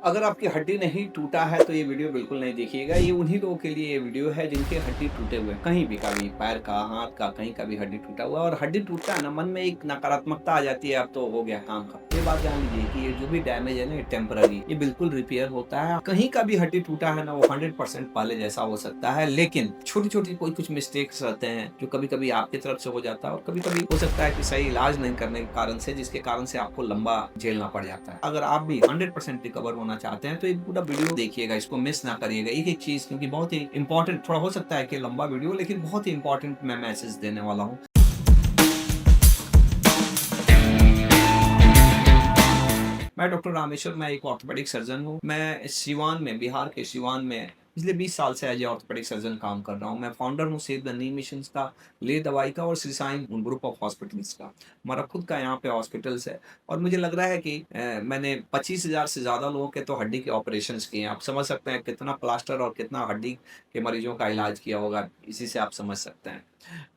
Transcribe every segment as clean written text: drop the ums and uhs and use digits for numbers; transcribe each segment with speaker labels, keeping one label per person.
Speaker 1: अगर आपकी हड्डी नहीं टूटा है तो ये वीडियो बिल्कुल नहीं देखिएगा। ये उन्हीं लोगों के लिए ये वीडियो है जिनके हड्डी टूटे हुए हैं, कहीं भी का भी, पैर का, हाथ का, कहीं का भी हड्डी टूटा हुआ है। और हड्डी टूटता है ना, मन में एक नकारात्मकता आ जाती है, अब तो हो गया काम खत्म। ये बात जान लीजिए कि ये जो भी डैमेज है ना, ये टेम्पररी, ये बिल्कुल रिपेयर होता है। कहीं का भी हड्डी टूटा है ना, वो 100% पहले जैसा हो सकता है, लेकिन छोटी-छोटी कोई कुछ मिस्टेक्स रहते हैं जो कभी-कभी आपकी तरफ से हो जाता है, और कभी-कभी हो सकता है कि सही इलाज नहीं करने के कारण से, जिसके कारण से आपको लंबा झेलना पड़ जाता है। अगर आप भी 100% रिकवर होना चाहते हैं तो ये पूरा वीडियो देखिएगा, इसको मिस ना करिएगा एक-एक चीज़, क्योंकि बहुत ही इम्पोर्टेंट, थोड़ा हो सकता है कि लंबा वीडियो, लेकिन बहुत ही इम्पोर्टेंट मैं मैसेज देने वाला हूँ। मैं डॉक्टर रामेश्वर, मैं एक ऑर्थोपेडिक सर्जन हूँ। मैं सिवान में, बिहार के सिवान में पिछले 20 साल से एज ए ऑर्थोपेडिक सर्जन काम कर रहा हूँ। मैं फाउंडर हूँ सेव द नी मिशंस का, ले दवाई का और Shri Sai group of hospitals का। हमारा खुद का यहाँ पे हॉस्पिटल्स है, और मुझे लग रहा है कि मैंने 25,000 से ज़्यादा लोगों के तो हड्डी के ऑपरेशंस किए हैं। आप समझ सकते हैं कितना प्लास्टर और कितना हड्डी के मरीजों का इलाज किया होगा, इसी से आप समझ सकते हैं।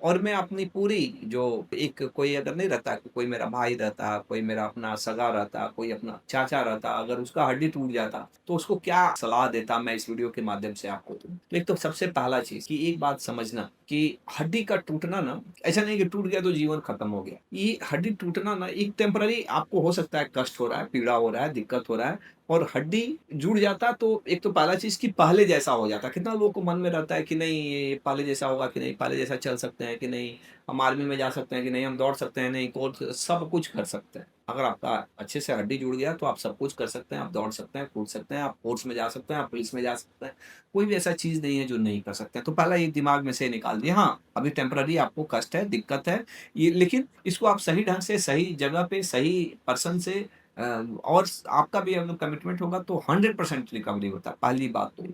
Speaker 1: और मैं अपनी पूरी जो एक कोई अगर नहीं रहता कि कोई मेरा भाई रहता, कोई मेरा अपना सगा रहता, कोई अपना चाचा रहता, अगर उसका हड्डी टूट जाता, तो उसको क्या सलाह देता मैं इस वीडियो के माध्यम से आपको दूँ। तो एक तो सबसे पहला चीज़ कि एक बात समझना कि हड्डी का टूटना ना, ऐसा नहीं कि टूट गया तो जीवन खत्म हो गया। ये हड्डी टूटना ना एक टेम्परेरी, आपको हो सकता है कष्ट हो रहा है, पीड़ा हो रहा है, दिक्कत हो रहा है, और हड्डी जुड़ जाता तो एक तो पहला चीज़ कि पहले जैसा हो जाता। कितना लोगों को मन में रहता है कि नहीं ये पहले जैसा होगा कि नहीं, पहले जैसा चल सकते हैं कि नहीं, हम आर्मी में जा सकते हैं कि नहीं, हम दौड़ सकते हैं, नहीं कोर्स सब कुछ कर सकते हैं। अगर आपका अच्छे से हड्डी जुड़ गया तो आप सब कुछ कर सकते हैं, आप दौड़ सकते हैं, कूद सकते हैं, आप फोर्स में जा सकते हैं, आप पुलिस में जा सकते हैं। कोई भी ऐसा चीज़ नहीं है जो नहीं कर सकते हैं। तो पहला ये दिमाग में से निकाल दिया, हाँ, अभी टेम्परेरी आपको कष्ट है, दिक्कत है, ये लेकिन इसको आप सही ढंग से, सही जगह पे, सही पर्सन से अ, और आपका भी अगर कमिटमेंट होगा तो 100% रिकवरी होता है, पहली बात तो ये।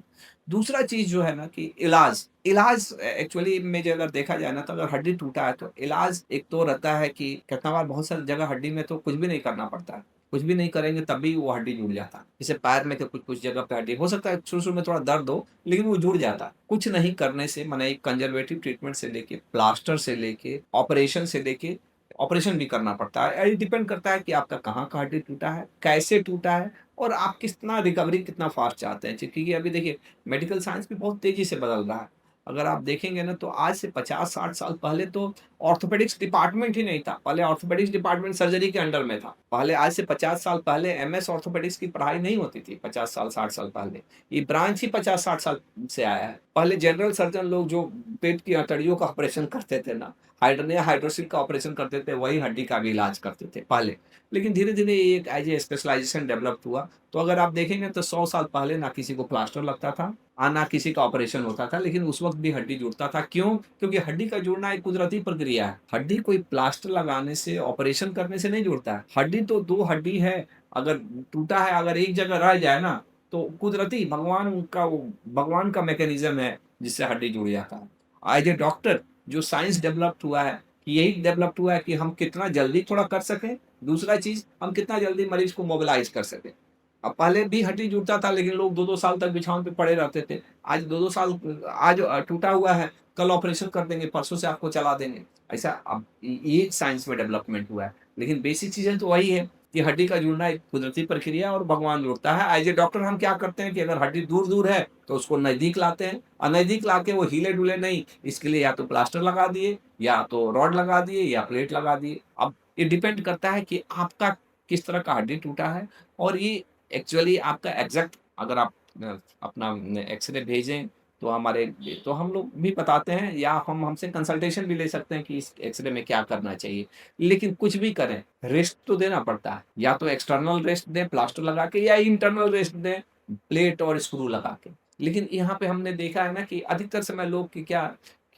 Speaker 1: दूसरा चीज़ जो है ना कि इलाज, इलाज एक्चुअली में जो अगर देखा जाए ना, तो अगर हड्डी टूटा है तो इलाज एक तो रहता है कि कितना बार बहुत सारी जगह हड्डी में तो कुछ भी नहीं करना पड़ता है। कुछ भी नहीं करेंगे तब भी वो हड्डी जुड़ जाता है। जैसे पैर में तो कुछ-कुछ जगह पे हड्डी हो सकता है शुरू-शुरू में थोड़ा दर्द हो, लेकिन वो जुड़ जाता है। कुछ नहीं करने से, माने एक कंज़र्वेटिव ट्रीटमेंट से लेके, प्लास्टर से लेके, ऑपरेशन से लेके, ऑपरेशन भी करना पड़ता है। ये डिपेंड करता है कि आपका कहाँ का हड्डी टूटा है, कैसे टूटा है, और आप कितना रिकवरी कितना फ़ास्ट चाहते हैं। क्योंकि अभी देखिए मेडिकल साइंस भी बहुत तेज़ी से बदल रहा है। अगर आप देखेंगे ना तो आज से 50-60 साल पहले तो ऑर्थोपेडिक्स डिपार्टमेंट ही नहीं था। पहले ऑर्थोपेडिक्स डिपार्टमेंट सर्जरी के अंडर में था। पहले आज से 50 साल पहले एमएस ऑर्थोपेडिक्स की पढ़ाई नहीं होती थी, 50 साल 60 साल पहले। ये ब्रांच ही 50-60 साल से आया है। पहले जनरल सर्जन लोग जो पेट की हथड़ियों का ऑपरेशन करते थे ना, हाइड्रोनिया हाइड्रोसिल का ऑपरेशन करते थे, वही हड्डी का भी इलाज करते थे पहले। लेकिन धीरे-धीरे ये एक एज़ ए स्पेशलाइज़ेशन डेवलप हुआ। तो अगर आप देखेंगे तो 100 साल पहले ना किसी को प्लास्टर लगता था, ना किसी का ऑपरेशन होता था, लेकिन उस वक़्त भी हड्डी जुड़ता था। क्यों? क्योंकि हड्डी का जुड़ना एक कुदरती प्रक्रिया है। हड्डी कोई प्लास्टर लगाने से, ऑपरेशन करने से नहीं जुड़ता है। हड्डी तो 2 हड्डी है, अगर टूटा है, अगर एक जगह रह जाए ना, तो कुदरती भगवान का मैकेनिज़्म है, जिससे हड्डी जुड़ जाता है। एज़ ए डॉक्टर जो साइंस डेवलप्ड हुआ है, कि यही डेवलप्ड हुआ है कि हम कितना जल्दी थोड़ा कर सकें, दूसरा चीज़ हम कितना जल्दी मरीज़ को मोबिलाइज़ कर सकें। अब पहले भी हड्डी जुड़ता था, लेकिन लोग 2-2 साल तक बिछावन पे पड़े रहते थे। आज 2-2 साल, आज टूटा हुआ है, कल ऑपरेशन कर देंगे, परसों से आपको चला देंगे। ऐसा अब ये साइंस में डेवलपमेंट हुआ है। लेकिन बेसिक चीज़ें तो वही है कि हड्डी का जुड़ना एक कुदरती प्रक्रिया है और भगवान जोड़ता है। एज़ ए डॉक्टर हम क्या करते हैं कि अगर हड्डी दूर-दूर है, तो उसको नज़दीक लाते हैं, और नज़दीक लाके वो हिले-डुले नहीं, इसके लिए या तो प्लास्टर लगा दिए, या तो रॉड लगा दिए, या प्लेट लगा दिए। अब ये डिपेंड करता है कि आपका किस तरह का हड्डी टूटा है, और ये एक्चुअली आपका एग्ज़ैक्ट, अगर आप अपना एक्स-रे भेजें तो हमारे, तो हम लोग भी बताते हैं, या हम हमसे कंसल्टेशन भी ले सकते हैं कि इस एक्स-रे में क्या करना चाहिए। लेकिन कुछ भी करें, रेस्ट तो देना पड़ता है। या तो एक्सटर्नल रेस्ट दें प्लास्टर लगा के, या इंटरनल रेस्ट दें प्लेट और स्क्रू लगा के। लेकिन यहाँ पे हमने देखा है ना कि अधिकतर समय लोग की क्या,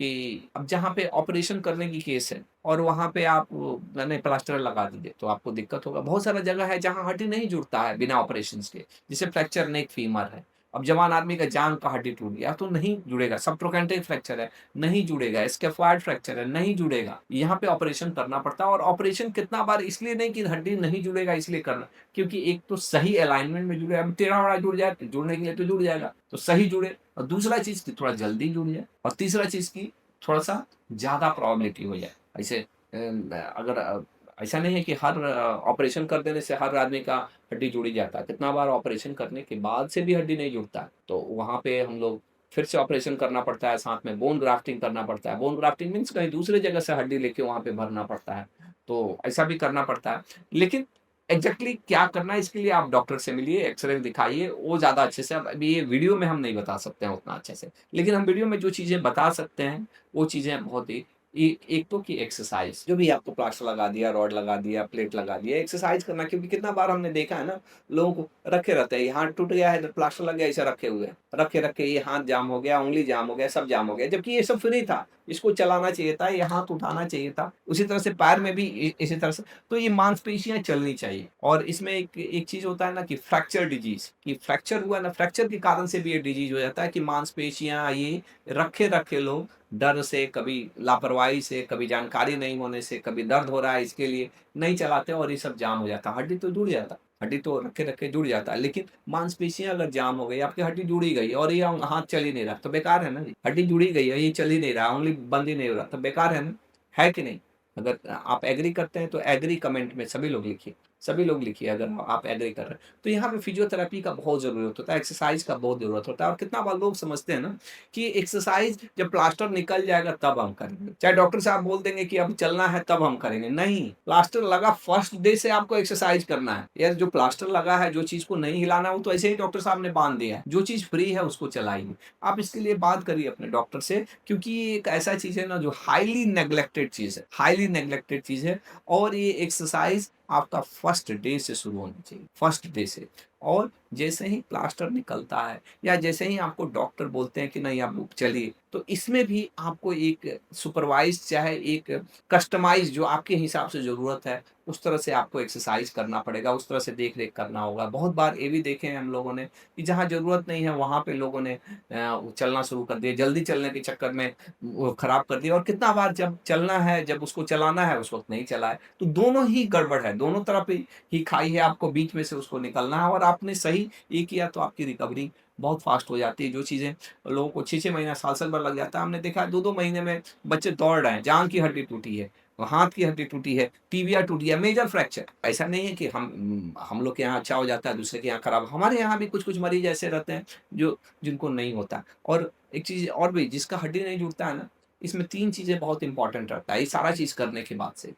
Speaker 1: कि अब जहाँ पे ऑपरेशन करने की केस है और वहाँ पे आप मैंने प्लास्टर लगा दीजिए तो आपको दिक्कत होगा। बहुत सारा जगह है जहाँ हड्डी नहीं जुड़ता है बिना ऑपरेशंस के, जैसे फ्रैक्चर नेक फीमर है। अब जवान आदमी का जांघ का हड्डी टूट गया तो नहीं जुड़ेगा, सबट्रोकेंटिव फ्रैक्चर है, नहीं जुड़ेगा, स्कैफोइड फ्रैक्चर है, नहीं जुड़ेगा। यहाँ पे ऑपरेशन करना पड़ता है, और ऑपरेशन कितना बार इसलिए नहीं कि हड्डी नहीं जुड़ेगा इसलिए करना, क्योंकि एक तो सही अलाइनमेंट में जुड़े, अब टेढ़ा-मेढ़ा जुड़ जाए तो जुड़ने के लिए तो जुड़ जाएगा, तो सही जुड़े, और दूसरा चीज़ कि थोड़ा जल्दी जुड़ जाए, और तीसरा चीज़ कि थोड़ा-सा ज़्यादा प्रोबेबिलिटी हो जाए। ऐसे अगर ऐसा नहीं है कि हर ऑपरेशन कर देने से हर आदमी का हड्डी जुड़ ही जाता है। कितना बार ऑपरेशन करने के बाद से भी हड्डी नहीं जुड़ता है। तो वहाँ पे हम लोग फिर से ऑपरेशन करना पड़ता है, साथ में बोन ग्राफ्टिंग करना पड़ता है। बोन ग्राफ्टिंग मीन्स कहीं दूसरे जगह से हड्डी लेके वहाँ पे भरना पड़ता है। तो ऐसा भी करना पड़ता है। लेकिन एग्ज़ैक्टली क्या करना है इसके लिए आप डॉक्टर से मिलिए, एक्स-रे दिखाइए, वो ज़्यादा अच्छे से अब अभी ये वीडियो में हम नहीं बता सकते हैं उतना अच्छे से। लेकिन हम वीडियो में जो चीज़ें बता सकते हैं, वो चीज़ें बहुत ही एक तो कि एक्सरसाइज जो भी आपको प्लास्टर लगा दिया, रॉड लगा दिया, प्लेट लगा दिया, एक्सरसाइज करना क्योंकि कितना बार हमने देखा है ना, लोगों को रखे रहते हैं, ये हाथ टूट गया है, तो प्लास्टर लग गया, ऐसे रखे हुए हैं। रखे-रखे ये हाथ जाम हो गया, उँगली जाम हो गया, सब जाम हो गया, जबकि ये सब फ्री था। इसको चलाना चाहिए था, ये हाथ उठाना चाहिए था। उसी तरह से पैर में भी इसी तरह से तो ये मांसपेशियाँ चलनी चाहिए और इसमें एक एक चीज़ होता है ना कि फ्रैक्चर डिजीज़ कि फ्रैक्चर हुआ ना, फ्रैक्चर के कारण से भी ये डिजीज़ हो जाता है कि मांसपेशियाँ ये रखे-रखे लोग डर से, कभी लापरवाही से, कभी जानकारी नहीं होने से, कभी दर्द हो रहा है इसके लिए नहीं चलाते और ये सब जाम हो जाता है। हड्डी तो जुड़ जाता है, हड्डी तो रखे-रखे जुड़ जाता है, लेकिन मांसपेशियाँ अगर जाम हो गई, आपकी हड्डी जुड़ ही गई और ये हाथ चल ही नहीं रहा, तो बेकार है ना जी। हड्डी जुड़ ही गई है, ये चल ही नहीं रहा, उँगली बंद ही नहीं हो रहा, तो बेकार है ना, है कि नहीं? अगर आप एग्री करते हैं तो एग्री कमेंट में सभी लोग लिखिए। सभी लोग लिखिए अगर आप एग्री कर रहे हैं। तो यहाँ पे फिज़ियोथेरेपी का बहुत ज़रूरत होता है, एक्सरसाइज़ का बहुत ज़रूरत होता है और कितना बार लोग समझते हैं ना कि एक्सरसाइज़ जब प्लास्टर निकल जाएगा तब हम करेंगे। चाहे डॉक्टर साहब बोल देंगे कि अब चलना है तब हम करेंगे, नहीं, प्लास्टर लगा फर्स्ट डे से आपको एक्सरसाइज़ करना है। यार जो प्लास्टर लगा है, जो चीज़ को नहीं हिलाना वो तो ऐसे ही डॉक्टर साहब ने बाँध दिया है। जो चीज़ फ्री है उसको चलाइए। आप इसके लिए बात करिए अपने डॉक्टर से क्योंकि ये एक ऐसा चीज़ है ना जो हाइली नेग्लेक्टेड चीज़ है, हाइली नेग्लेक्टेड चीज़ है और ये एक्सरसाइज़ आपका फर्स्ट डे से शुरू होनी चाहिए, फर्स्ट डे से। और जैसे ही प्लास्टर निकलता है या जैसे ही आपको डॉक्टर बोलते हैं कि नहीं आप चलिए, तो इसमें भी आपको एक सुपरवाइज़ चाहे एक कस्टमाइज़ जो आपके हिसाब से ज़रूरत है, उस तरह से आपको एक्सरसाइज़ करना पड़ेगा, उस तरह से देख-रेख करना होगा। बहुत बार ये भी देखे हैं हम लोगों ने कि जहाँ ज़रूरत नहीं है, वहाँ पे लोगों ने चलना शुरू कर दिया, जल्दी चलने के चक्कर में वो खराब कर दिया और कितना बार जब चलना है, जब उसको चलाना है, उस वक़्त नहीं चलाए। तो दोनों ही गड़बड़ है, दोनों तरफ ही खाई है, आपको बीच में से उसको निकलना है और आपने सही ये किया तो आपकी रिकवरी बहुत फ़ास्ट हो जाती है। जो चीज़ें लोगों को 6-6 महीना, साल-साल भर लग जाता है, हमने देखा है 2-2 महीने में बच्चे दौड़ रहे हैं, जाँघ की हड्डी टूटी है, हाथ की हड्डी टूटी है, टिबिया टूट गया, मेजर फ्रैक्चर। ऐसा नहीं है कि हम लोग के यहाँ अच्छा हो जाता है, दूसरे के यहाँ खराब। हमारे यहाँ भी कुछ-कुछ मरीज़ ऐसे रहते हैं, जो जिनको नहीं होता। और एक चीज़ और भी जिसका हड्डी नहीं जुड़ता है ना, इसमें 3 चीज़ें बहुत इम्पोर्टेंट रहता है, ये सारा चीज़ करने के बाद से।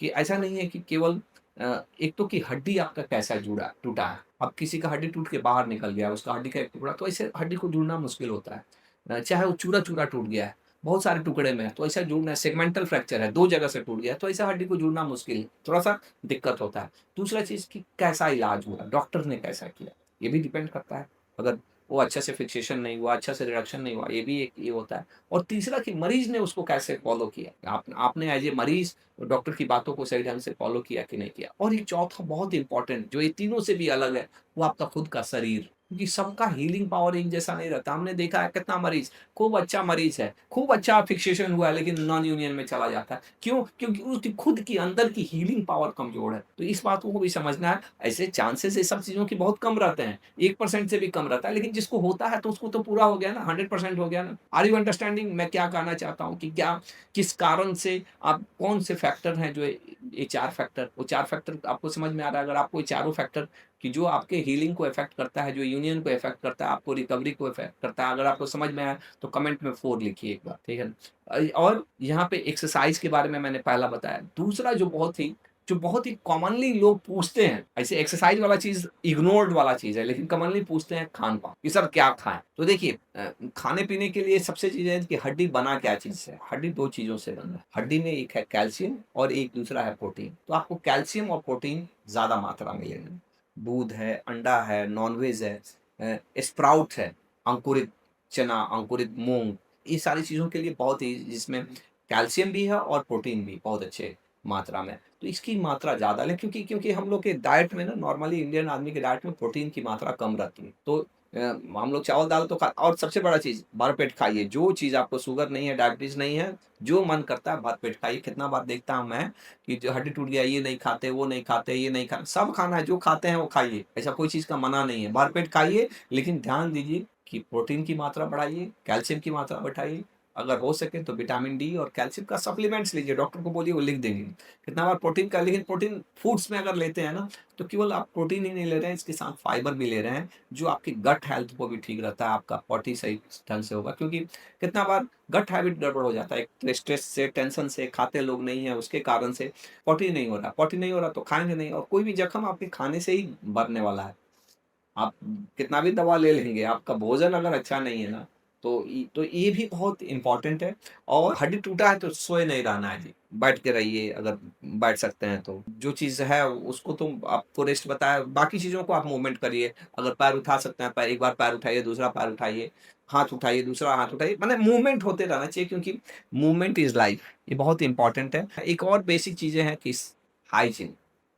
Speaker 1: कि ऐसा नहीं है कि केवल एक तो कि हड्डी आपका कैसा जुड़ा टूटा है। अब किसी का हड्डी टूट के बाहर निकल गया, उसका हड्डी का एक टुकड़ा तो ऐसे हड्डी को जुड़ना मुश्किल होता है। चाहे वो चूरा-चूरा टूट गया है, बहुत सारे टुकड़े में है, तो ऐसा जुड़ना है सेगमेंटल फ्रैक्चर है, 2 जगह से टूट गया है, तो ऐसा हड्डी को जुड़ना मुश्किल है, थोड़ा-सा दिक्कत होता है। दूसरा चीज़ कि कैसा इलाज हुआ, डॉक्टर ने कैसा किया, ये भी डिपेंड करता है। अगर वो अच्छे से फिक्सेशन नहीं हुआ, अच्छा से रिडक्शन नहीं हुआ, ये भी एक ये होता है। और तीसरा कि मरीज़ ने उसको कैसे फ़ॉलो किया। आपने एज़ ए मरीज़ डॉक्टर की बातों को सही ढंग से फ़ॉलो किया कि नहीं किया। और ये चौथा बहुत इम्पोर्टेंट जो ये तीनों से भी अलग है, वो आपका खुद का शरीर। क्योंकि सबका हीलिंग पावर एक जैसा नहीं रहता। हमने देखा है कितना मरीज़, खूब अच्छा मरीज़ है, खूब अच्छा फिक्सेशन हुआ है लेकिन नॉन यूनियन में चला जाता है। क्यों? क्योंकि उसकी खुद की अंदर की हीलिंग पावर कमज़ोर है। तो इस बात को भी समझना है। ऐसे चांसेस ये सब चीज़ों के बहुत कम रहते हैं। 1% से भी कम रहता है, लेकिन जिसको होता है तो उसको तो पूरा हो गया ना, 100% हो गया ना। आर यू अंडरस्टैंडिंग मैं क्या कहना चाहता हूँ कि क्या किस कारण से आप कौन से फैक्टर हैं जो ये 4 फैक्टर वो 4 फैक्टर आपको समझ में आ रहा है? अगर आपको ये चारों फैक्टर कि जो आपके हीलिंग को इफ़ेक्ट करता है, जो यूनियन को इफ़ेक्ट करता है, आपको रिकवरी को इफ़ेक्ट करता है, अगर आपको समझ में आया तो कमेंट में 4 लिखिए एक बार, ठीक है ना? और यहाँ पे एक्सरसाइज़ के बारे में मैंने पहला बताया। दूसरा जो बहुत ही कॉमनली लोग पूछते हैं, ऐसे एक्सरसाइज़ वाला चीज़ इग्नोर्ड वाला चीज़ है, लेकिन कॉमनली पूछते हैं खान-पान, कि सर क्या खाएँ? तो देखिए खाने-पीने के लिए सबसे चीज़ है कि हड्डी बना क्या चीज़ से है? हड्डी 2 चीज़ों से बना है। हड्डी में एक है कैल्शियम और एक दूसरा है प्रोटीन। तो आपको कैल्शियम और प्रोटीन ज़्यादा मात्रा में लेना है। दूध है, अंडा है, नॉन-वेज है, स्प्राउट है, अंकुरित चना, अंकुरित मूँग, ये सारी चीज़ों के लिए बहुत ही जिसमें कैल्शियम भी है और प्रोटीन भी बहुत अच्छे मात्रा में। तो इसकी मात्रा ज़्यादा लें क्योंकि क्योंकि हम लोग के डाइट में ना नॉर्मली इंडियन आदमी के डाइट में प्रोटीन की मात्रा कम रहती है। तो हम लोग चावल-दाल तो खा और सबसे बड़ा चीज़ भरपेट खाइए। जो चीज़ आपको शुगर नहीं है, डायबिटीज़ नहीं है, जो मन करता है भरपेट खाइए। कितना बार देखता हूँ मैं कि जो हड्डी टूट गया, ये नहीं खाते, वो नहीं खाते, ये नहीं खा सब खाना है, जो खाते हैं वो खाइए। ऐसा कोई चीज़ का मना नहीं है। भरपेट खाइए, लेकिन ध्यान दीजिए कि प्रोटीन की मात्रा बढ़ाइए, कैल्शियम की मात्रा बढ़ाइए अगर हो सके तो विटामिन डी और कैल्शियम का सप्लीमेंट्स लीजिए, डॉक्टर को बोलिए वो लिख देंगे। कितना बार प्रोटीन का, लेकिन प्रोटीन फूड्स में अगर लेते हैं ना, तो केवल आप प्रोटीन ही नहीं ले रहे हैं, इसके साथ फाइबर भी ले रहे हैं, जो आपकी गट हेल्थ को भी ठीक रहता है, आपका पॉटी सही ढंग से होगा। क्योंकि कितना बार गट हैबिट गड़बड़ हो जाता है, एक तो स्ट्रेस से, टेंशन से, खाते लोग नहीं है उसके कारण से पॉटी नहीं हो रहा, पॉटी नहीं हो रहा तो खाएँगे नहीं, और कोई भी जख्म आपके खाने से ही भरने वाला है। आप कितना भी दवा ले लेंगे, आपका भोजन अगर अच्छा नहीं है ना, तो ये भी बहुत इम्पोर्टेंट है। और हड्डी टूटा है तो सोए नहीं रहना है जी, बैठ के रहिए अगर बैठ सकते हैं तो। जो चीज़ है उसको तो आपको रेस्ट बताया, बाकी चीज़ों को आप मूवमेंट करिए। अगर पैर उठा सकते हैं, पैर एक बार पैर उठाइए, दूसरा पैर उठाइए, हाथ उठाइए, दूसरा हाथ उठाइए, मतलब मूवमेंट होते रहना चाहिए, क्योंकि मूवमेंट इज़ लाइफ, ये बहुत इम्पोर्टेंट है। एक और बेसिक चीज़ें हैं कि हाइजीन,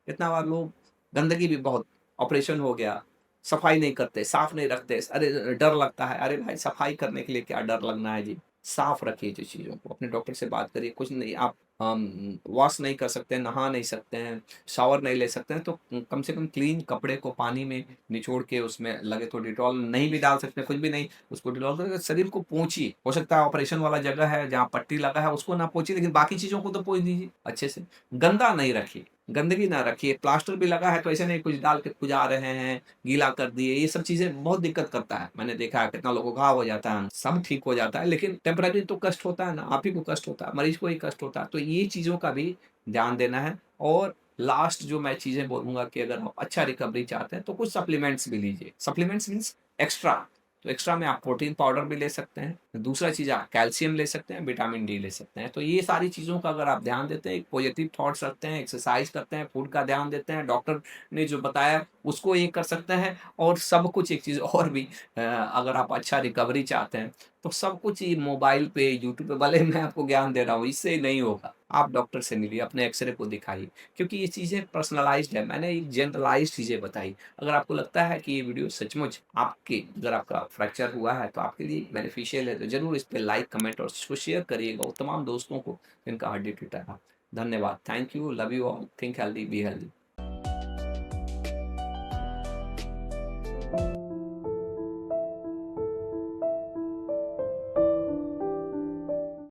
Speaker 1: कितना बार लोग गंदगी भी बहुत, ऑपरेशन हो गया, सफाई नहीं करते, साफ नहीं रखते, अरे डर लगता है, अरे भाई सफाई करने के लिए क्या डर लगना है जी, साफ रखिए जी चीज़ों को, अपने डॉक्टर से बात करिए। कुछ नहीं आप वॉश नहीं कर सकते, नहा नहीं सकते हैं, शावर नहीं ले सकते हैं, तो कम से कम क्लीन कपड़े को पानी में निचोड़ के उसमें लगे तो डिटॉल, नहीं भी डाल सकते कुछ भी नहीं, उसको डिटॉल करके शरीर को पोंछिए। हो सकता है ऑपरेशन वाला जगह है जहाँ पट्टी लगा है उसको ना पोंछिए, लेकिन बाकी चीज़ों को तो पोंछ दीजिए अच्छे से। गंदा नहीं रखिए, गंदगी ना रखिए, प्लास्टर भी लगा है तो ऐसे नहीं कुछ डाल के खुजा रहे हैं, गीला कर दिए, ये सब चीज़ें बहुत दिक्कत करता है। मैंने देखा है कितना लोगों को घाव हो जाता है, सब ठीक हो जाता है, लेकिन टेम्परेरी तो कष्ट होता है ना, आप ही को कष्ट होता है, मरीज को ही कष्ट होता है। तो ये चीज़ों का भी ध्यान देना है। और लास्ट जो मैं चीज़ें बोलूँगा कि अगर आप अच्छा रिकवरी चाहते हैं तो कुछ सप्लीमेंट्स भी लीजिए। सप्लीमेंट्स मीन्स एक्स्ट्रा, तो एक्स्ट्रा में आप प्रोटीन पाउडर भी ले सकते हैं। दूसरा चीज़ आप कैल्शियम ले सकते हैं, विटामिन डी ले सकते हैं। तो ये सारी चीज़ों का अगर आप ध्यान देते हैं, पॉजिटिव थॉट्स रखते हैं, एक्सरसाइज करते हैं, फूड का ध्यान देते हैं, डॉक्टर ने जो बताया उसको ये कर सकते हैं, और सब कुछ एक चीज़ और भी, अगर आप अच्छा रिकवरी चाहते हैं, तो सब कुछ ये मोबाइल पे, यूट्यूब पे, भले मैं आपको ज्ञान दे रहा हूँ, इससे नहीं होगा। आप डॉक्टर से मिलिए, अपने एक्स-रे को दिखाइए, क्योंकि ये चीज़ें पर्सनलाइज़्ड है। मैंने एक जनरलाइज़्ड चीज़ें बताई। अगर आपको लगता है कि ये वीडियो सचमुच आपके, अगर आपका फ्रैक्चर हुआ है तो आपके लिए बेनिफिशियल है, तो ज़रूर इस पे लाइक, कमेंट और इसको शेयर करिएगा वो तमाम दोस्तों को जिनका हड्डी टूटा है। धन्यवाद। Thank you, love you all, think healthy, be healthy.